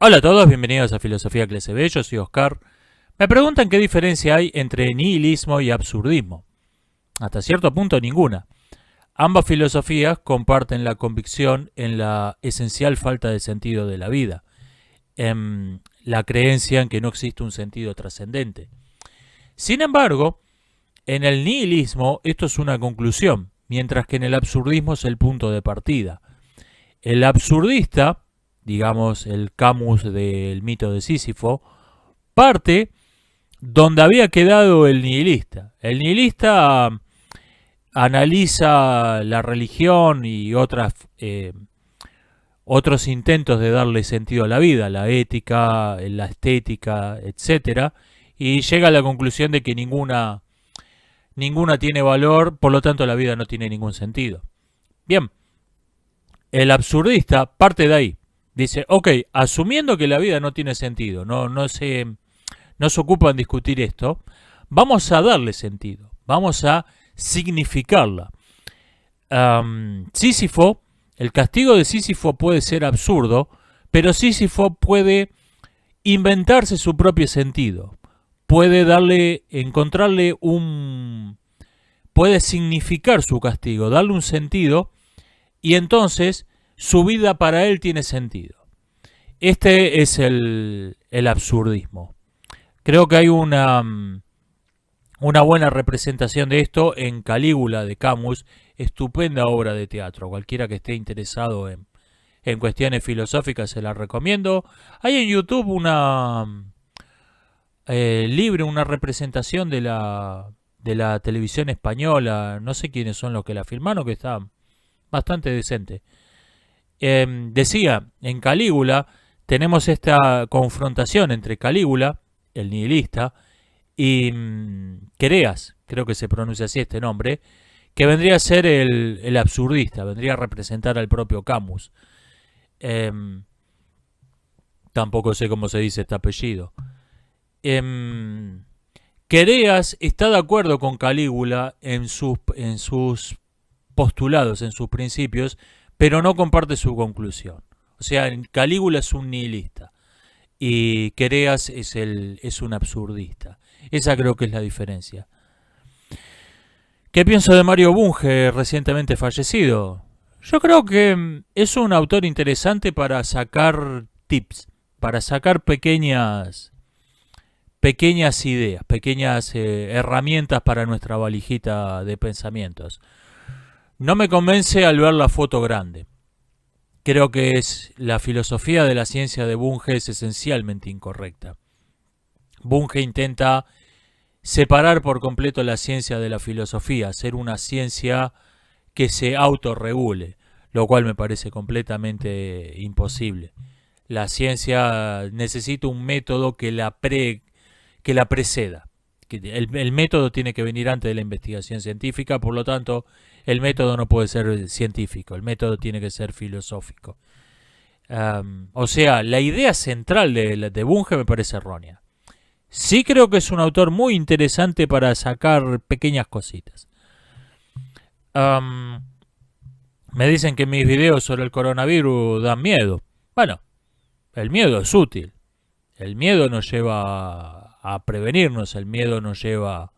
Hola a todos, bienvenidos a Filosofía Clase B, yo soy Oscar. Me preguntan qué diferencia hay entre nihilismo y absurdismo. Hasta cierto punto ninguna. Ambas filosofías comparten la convicción en la esencial falta de sentido de la vida, en la creencia en que no existe un sentido trascendente. Sin embargo, en el nihilismo esto es una conclusión, mientras que en el absurdismo es el punto de partida. El absurdista, digamos el Camus del mito de Sísifo, parte donde había quedado el nihilista. El nihilista analiza la religión y otros intentos de darle sentido a la vida, la ética, la estética, etcétera, y llega a la conclusión de que ninguna tiene valor, por lo tanto la vida no tiene ningún sentido. Bien, el absurdista parte de ahí. Dice, ok, asumiendo que la vida no tiene sentido, no se ocupa en discutir esto, vamos a darle sentido, vamos a significarla. Sísifo, el castigo de Sísifo puede ser absurdo, pero Sísifo puede inventarse su propio sentido, puede puede significar su castigo, darle un sentido, y entonces su vida para él tiene sentido. Este es el absurdismo. Creo que hay una buena representación de esto en Calígula de Camus, estupenda obra de teatro. Cualquiera que esté interesado en cuestiones filosóficas se la recomiendo. Hay en YouTube una una representación de la televisión española. No sé quiénes son los que la filmaron, que está bastante decente. Decía, en Calígula tenemos esta confrontación entre Calígula, el nihilista, y Creas, creo que se pronuncia así este nombre, que vendría a ser el absurdista, vendría a representar al propio Camus. Tampoco sé cómo se dice este apellido. Creas está de acuerdo con Calígula en sus postulados, en sus principios, pero no comparte su conclusión. O sea, Calígula es un nihilista y Creas es un absurdista. Esa creo que es la diferencia. ¿Qué pienso de Mario Bunge, recientemente fallecido? Yo creo que es un autor interesante para sacar tips, para sacar pequeñas ideas, pequeñas herramientas para nuestra valijita de pensamientos. No me convence al ver la foto grande. Creo que la filosofía de la ciencia de Bunge es esencialmente incorrecta. Bunge intenta separar por completo la ciencia de la filosofía, hacer una ciencia que se autorregule, lo cual me parece completamente imposible. La ciencia necesita un método que la preceda. El método tiene que venir antes de la investigación científica, por lo tanto, el método no puede ser científico, el método tiene que ser filosófico. O sea, la idea central de Bunge me parece errónea. Sí creo que es un autor muy interesante para sacar pequeñas cositas. Me dicen que mis videos sobre el coronavirus dan miedo. Bueno, el miedo es útil. El miedo nos lleva a prevenirnos, el miedo nos lleva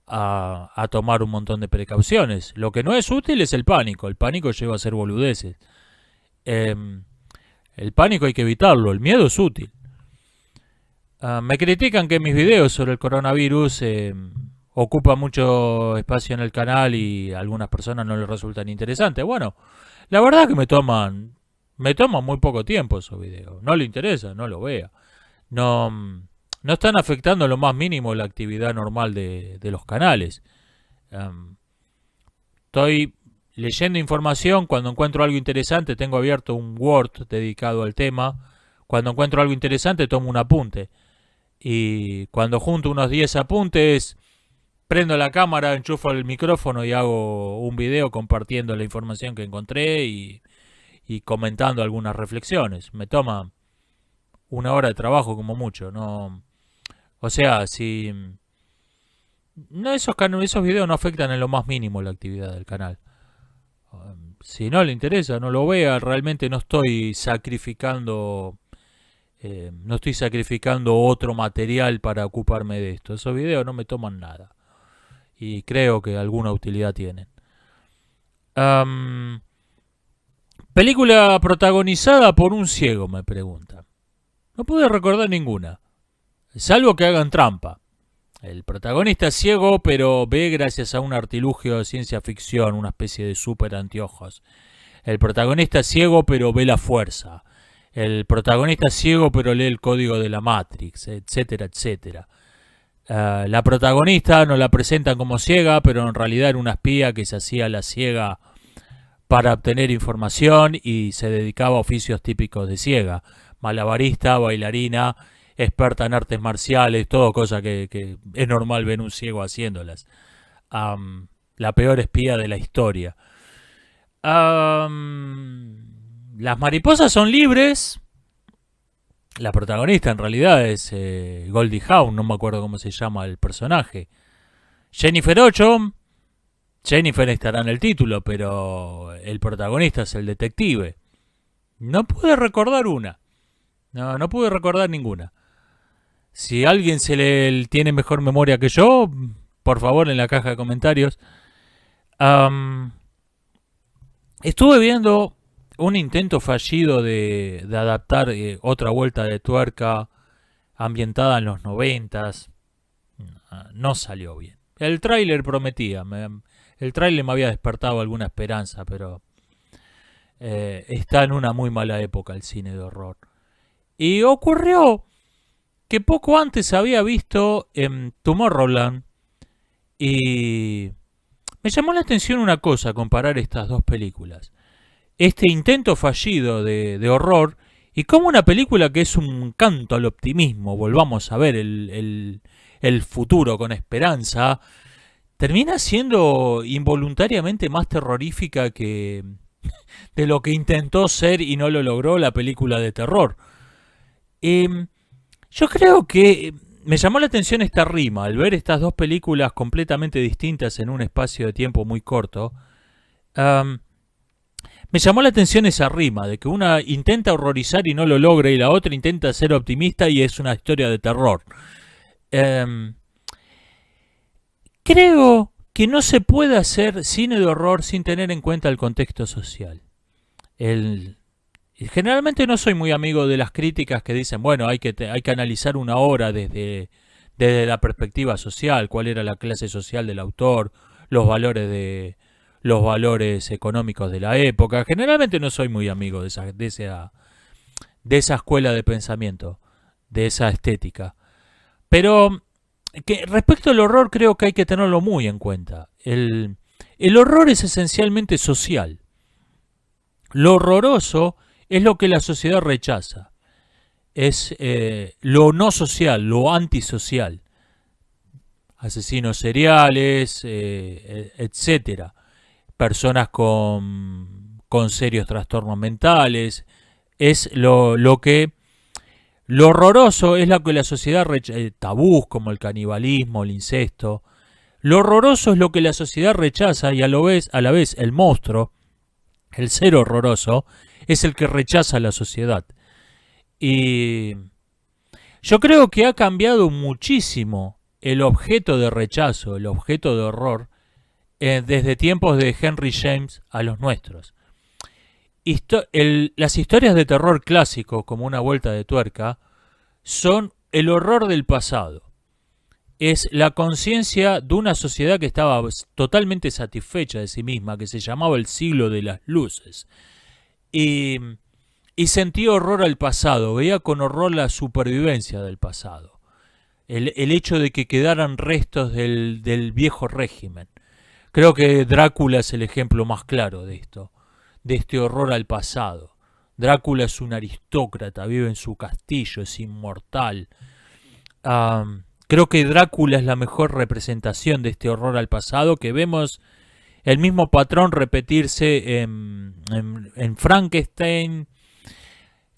a tomar un montón de precauciones. Lo que no es útil es el pánico lleva a hacer boludeces. El pánico hay que evitarlo, el miedo es útil. Me critican que mis videos sobre el coronavirus ocupan mucho espacio en el canal y a algunas personas no les resultan interesantes. Bueno, la verdad es que me toman muy poco tiempo esos videos. No le interesa, no lo vea. No están afectando lo más mínimo la actividad normal de los canales. Estoy leyendo información, cuando encuentro algo interesante tengo abierto un Word dedicado al tema. Cuando encuentro algo interesante tomo un apunte. Y cuando junto unos 10 apuntes, prendo la cámara, enchufo el micrófono y hago un video compartiendo la información que encontré y comentando algunas reflexiones. Me toma una hora de trabajo como mucho. No, o sea, si no, esos videos no afectan en lo más mínimo la actividad del canal. Si no le interesa, no lo vea. Realmente no estoy sacrificando No estoy sacrificando otro material para ocuparme de esto. Esos videos no me toman nada. Y creo que alguna utilidad tienen. Am, película protagonizada por un ciego, me pregunta. No pude recordar ninguna. Salvo que hagan trampa. El protagonista es ciego, pero ve gracias a un artilugio de ciencia ficción, una especie de super anteojos. El protagonista es ciego, pero ve la fuerza. El protagonista es ciego, pero lee el código de la Matrix, etcétera, etcétera. La protagonista nos la presentan como ciega, pero en realidad era una espía que se hacía la ciega para obtener información y se dedicaba a oficios típicos de ciega. Malabarista, bailarina, experta en artes marciales, todo cosa que es normal ver un ciego haciéndolas. La peor espía de la historia. Las mariposas son libres. La protagonista en realidad es Goldie Hawn, no me acuerdo cómo se llama el personaje. Jennifer Ocho. Jennifer estará en el título, pero el protagonista es el detective. No pude recordar una. No pude recordar ninguna. Si alguien tiene mejor memoria que yo, por favor en la caja de comentarios. Estuve viendo un intento fallido de adaptar otra vuelta de tuerca ambientada en los 90s. No salió bien. El tráiler prometía. El tráiler me había despertado alguna esperanza, pero está en una muy mala época el cine de horror. Y ocurrió que poco antes había visto Tomorrowland y me llamó la atención una cosa, comparar estas dos películas. Este intento fallido de horror y como una película que es un canto al optimismo, volvamos a ver el futuro con esperanza, termina siendo involuntariamente más terrorífica que de lo que intentó ser y no lo logró la película de terror. Yo creo que me llamó la atención esta rima, al ver estas dos películas completamente distintas en un espacio de tiempo muy corto. Me llamó la atención esa rima, de que una intenta horrorizar y no lo logra, y la otra intenta ser optimista y es una historia de terror. Creo que no se puede hacer cine de horror sin tener en cuenta el contexto social. Generalmente no soy muy amigo de las críticas que dicen, bueno, hay que analizar una obra desde la perspectiva social, cuál era la clase social del autor, los valores económicos de la época. Generalmente no soy muy amigo de esa escuela de pensamiento, de esa estética. Pero respecto al horror creo que hay que tenerlo muy en cuenta. El horror es esencialmente social. Lo horroroso es lo que la sociedad rechaza. Es lo no social, lo antisocial. Asesinos seriales, etcétera. Personas con serios trastornos mentales. Es lo horroroso es lo que la sociedad rechaza. Tabús como el canibalismo, el incesto. Lo horroroso es lo que la sociedad rechaza y a la vez el monstruo, el ser horroroso, es el que rechaza a la sociedad. Y yo creo que ha cambiado muchísimo el objeto de rechazo, el objeto de horror, desde tiempos de Henry James a los nuestros. Las historias de terror clásico, como Una vuelta de tuerca, son el horror del pasado. Es la conciencia de una sociedad que estaba totalmente satisfecha de sí misma, que se llamaba el siglo de las luces. Y sentía horror al pasado, veía con horror la supervivencia del pasado. El hecho de que quedaran restos del viejo régimen. Creo que Drácula es el ejemplo más claro de esto, de este horror al pasado. Drácula es un aristócrata, vive en su castillo, es inmortal. Creo que Drácula es la mejor representación de este horror al pasado, que vemos el mismo patrón repetirse en Frankenstein,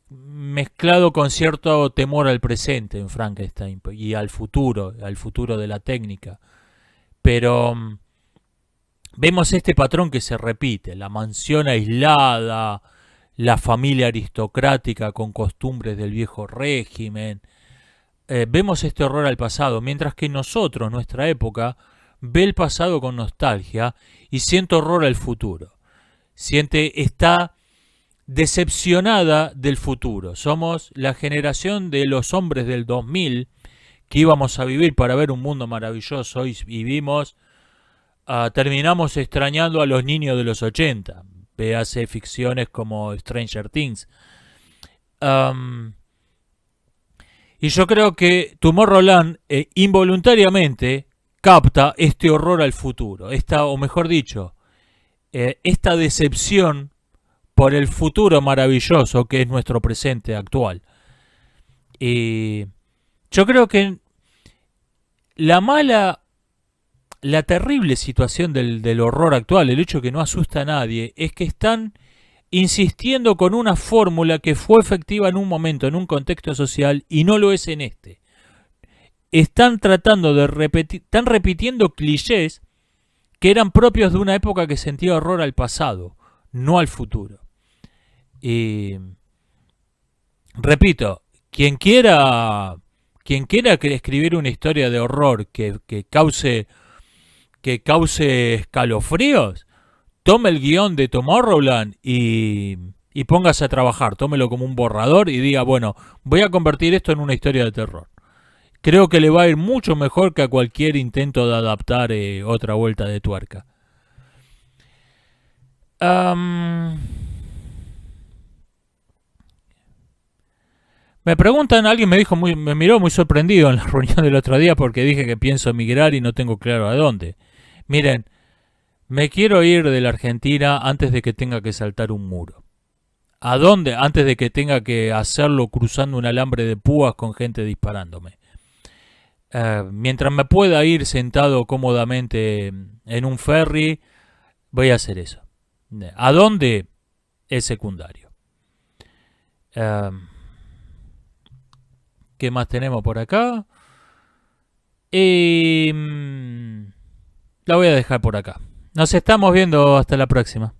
mezclado con cierto temor al presente en Frankenstein y al futuro de la técnica. Pero vemos este patrón que se repite, la mansión aislada, la familia aristocrática con costumbres del viejo régimen. Vemos este horror al pasado, mientras que nosotros, nuestra época, ve el pasado con nostalgia y siente horror al futuro. Está decepcionada del futuro. Somos la generación de los hombres del 2000 que íbamos a vivir para ver un mundo maravilloso y vivimos, terminamos extrañando a los niños de los 80. Véase ficciones como Stranger Things. Y yo creo que Tomorrowland involuntariamente capta este horror al futuro, o mejor dicho, esta decepción por el futuro maravilloso que es nuestro presente actual. Y yo creo que la terrible situación del horror actual, el hecho que no asusta a nadie, es que están insistiendo con una fórmula que fue efectiva en un momento, en un contexto social, y no lo es en este. Están tratando de están repitiendo clichés que eran propios de una época que sentía horror al pasado, no al futuro. Y repito, quien quiera escribir una historia de horror que cause escalofríos, tome el guión de Tomorrowland y póngase a trabajar, tómelo como un borrador y diga, bueno, voy a convertir esto en una historia de terror. Creo que le va a ir mucho mejor que a cualquier intento de adaptar otra vuelta de tuerca. Me preguntan, alguien me miró muy sorprendido en la reunión del otro día porque dije que pienso emigrar y no tengo claro a dónde. Miren, me quiero ir de la Argentina antes de que tenga que saltar un muro. ¿A dónde? Antes de que tenga que hacerlo cruzando un alambre de púas con gente disparándome. Mientras me pueda ir sentado cómodamente en un ferry, voy a hacer eso. ¿A dónde? Es secundario. ¿Qué más tenemos por acá? La voy a dejar por acá. Nos estamos viendo hasta la próxima.